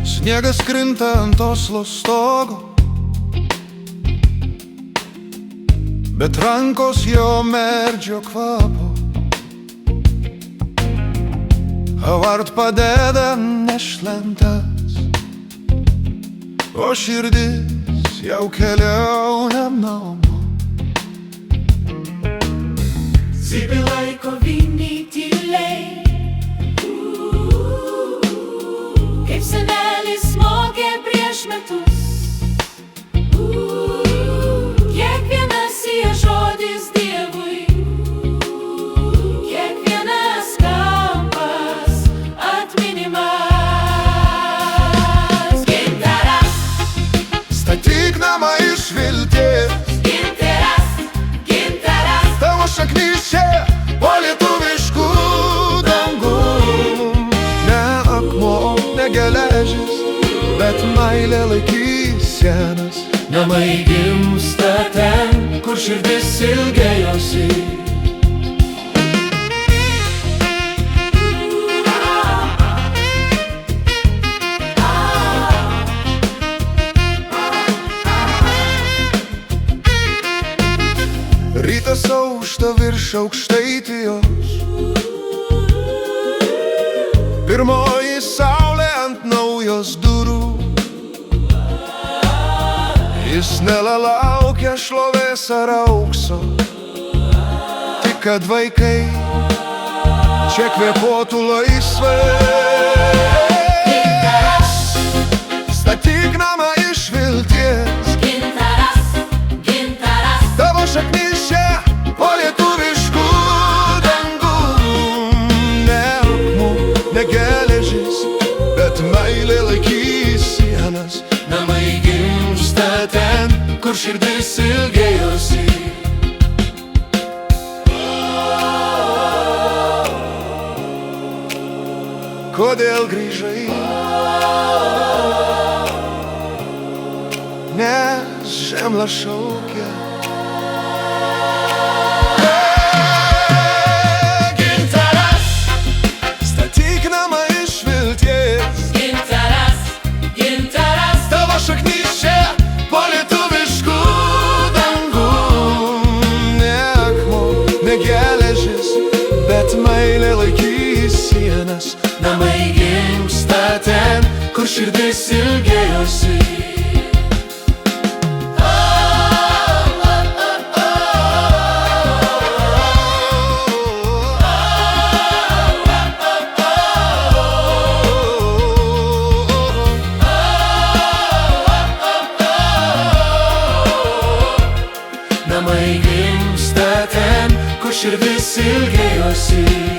Sniegas krinta ant Oslo stogo, bet rankos jo merdžio kvapo. Havart padeda nešlentas, o širdis jau keliauja namo. Cypia laiko vinį tyliai, kaip senelis mokė prieš metus. Kiekvienas jo žodis Dievui, kiekvienas kampas atminimas. Gintaras, Statyk namą iš vilties, gintaras, gintaras, tavo šaknys čia po lietuviškų dangų. Ne akmuo, ne geležis, bet meilė laikys sienas. namai gimsta ten, kur širdis ilgėjosi. Rytas aušta virš Aukštaitijos, pirmoji saulė ant naujos durų. Jis nelalaukia šlovės ar aukso, tik kad vaikai čia kvėpuotų laisvai. Statyk namą iš vilties, Gintaras, gintaras, tavo šaknys čia po lietuviškų dangų. Ne akmuo, ne geležis, bet meilė laikys sienas. namai gimsta ten, kur širdis ilgėjosi. Kodėl grįžai? Nes žemla šaukia. Gintaras, Statyk namą iš vilties, gintaras, gintaras, tavo šaknys čia po lietuviškų dangų. Ne akmuo, ne geležis, bet meilė laikys sienas. namai gimsta ten, kur širdis ilgėjosi. Namai gimsta ten, kur širdis ilgėjosi.